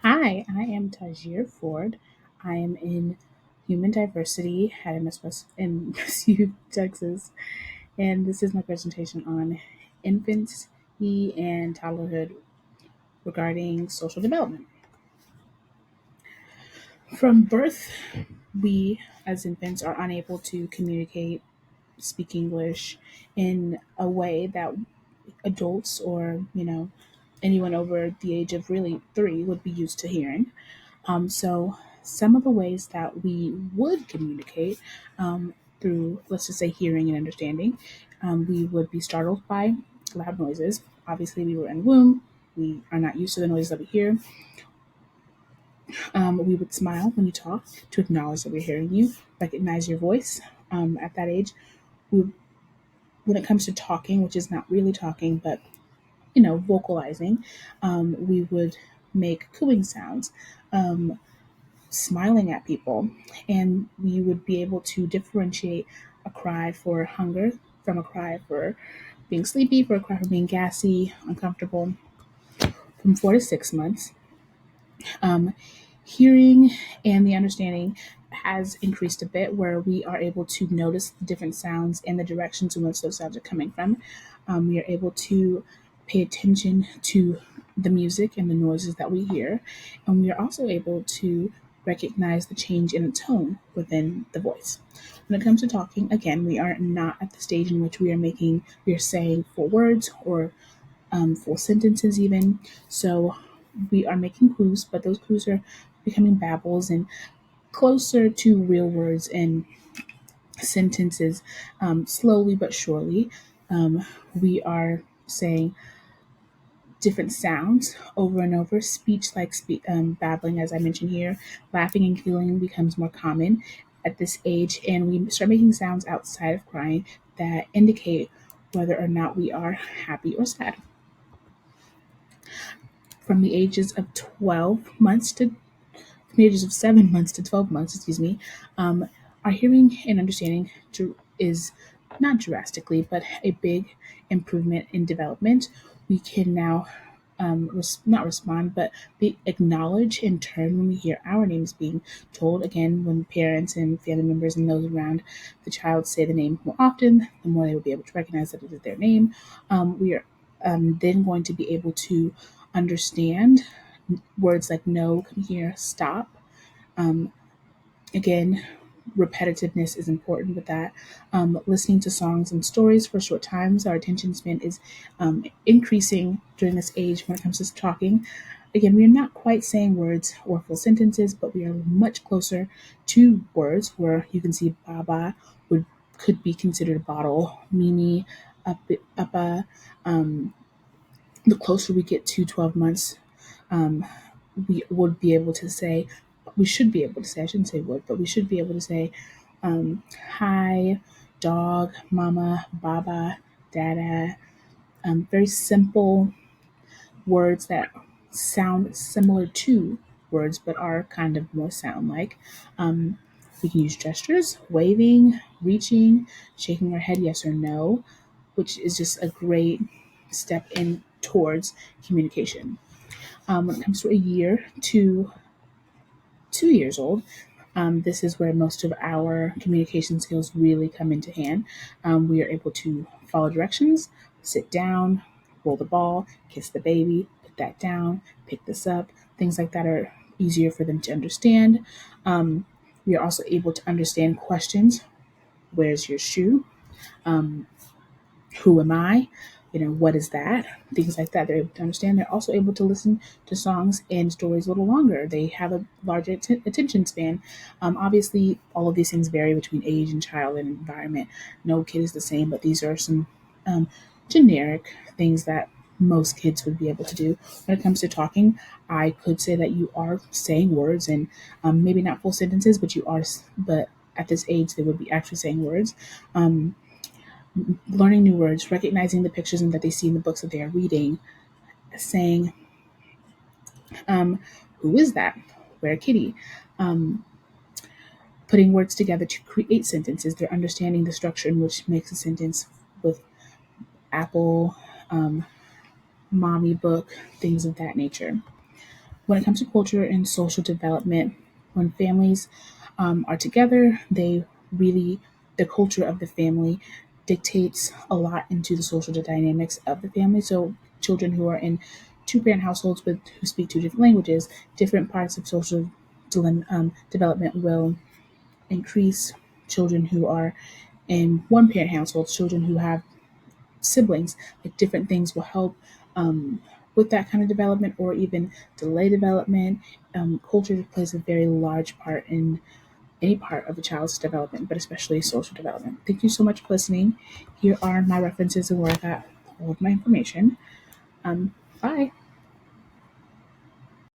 Hi, I am Tajir Ford. I am in Human Diversity at MSU, Texas, and this is my presentation on infancy and toddlerhood regarding social development. From birth, we as infants are unable to communicate, speak English in a way that adults or anyone over the age of really 3 would be used to hearing. So some of the ways that we would communicate through, let's just say, hearing and understanding, we would be startled by loud noises. Obviously, we were in the womb. We are not used to the noises that we hear. We would smile when you talk to acknowledge that we're hearing you, recognize your voice. At that age, we, when it comes to talking, which is not really talking, but vocalizing, we would make cooing sounds. Smiling at people, and we would be able to differentiate a cry for hunger from a cry for being sleepy, for a cry for being gassy, uncomfortable. From 4 to 6 months, um, hearing and the understanding has increased a bit, where we are able to notice the different sounds and the directions in which those sounds are coming from. We are able to pay attention to the music and the noises that we hear, and we are also able to recognize the change in the tone within the voice. When it comes to talking, again, we are not at the stage in which we are saying full words or full sentences, even. So we are making clues, but those clues are becoming babbles and closer to real words and sentences, slowly but surely. We are saying different sounds over and over. Speech like babbling, as I mentioned here, laughing and giggling becomes more common at this age, and we start making sounds outside of crying that indicate whether or not we are happy or sad. From the ages of 12 months to from the ages of 7 months to 12 months, excuse me, our hearing and understanding is not drastically, but a big improvement in development. We can now not respond, but be acknowledge in turn when we hear our names being told. Again, when parents and family members and those around the child say the name more often, the more they will be able to recognize that it is their name. We are then going to be able to understand words like no, come here, stop. Um, Again, repetitiveness is important with that. Listening to songs and stories for short times, our attention span is increasing during this age when it comes to talking. Again, we are not quite saying words or full sentences, but we are much closer to words where you can see Baba would could be considered a bottle, Mimi, Uppa. Um, the closer we get to 12 months, um, we would be able to say, we should be able to say, I shouldn't say would, but we should be able to say, hi, dog, mama, baba, dada. Very simple words that sound similar to words, but are kind of more sound like. Um, we can use gestures, waving, reaching, shaking our head yes or no, which is just a great step in towards communication. When it comes to a year to 2 years old, this is where most of our communication skills really come into hand. We are able to follow directions, sit down, roll the ball, kiss the baby, put that down, pick this up. Things like that are easier for them to understand. We are also able to understand questions. Where's your shoe? Um, who am I? What is that? Things like that. They're able to understand. They're also able to listen to songs and stories a little longer. They have a larger attention span. Obviously, all of these things vary between age and child and environment. No kid is the same, but these are some um, generic things that most kids would be able to do. When it comes to talking, I could say that you are saying words and maybe not full sentences, but but at this age, they would be actually saying words. Um, Learning new words, recognizing the pictures and that they see in the books that they are reading, saying, who is that? Where kitty? Um, Putting words together to create sentences. They're understanding the structure in which makes a sentence with apple, mommy book, things of that nature. when it comes to culture and social development, when families are together, they really, the culture of the family dictates a lot into the social dynamics of the family. So children who are in two-parent households with who speak two different languages, different parts of social development will increase. Children who are in one-parent households, children who have siblings, like different things will help with that kind of development or even delay development. Culture plays a very large part in any part of a child's development, but especially social development. Thank you so much for listening. Here are my references and where I got all of my information. Bye.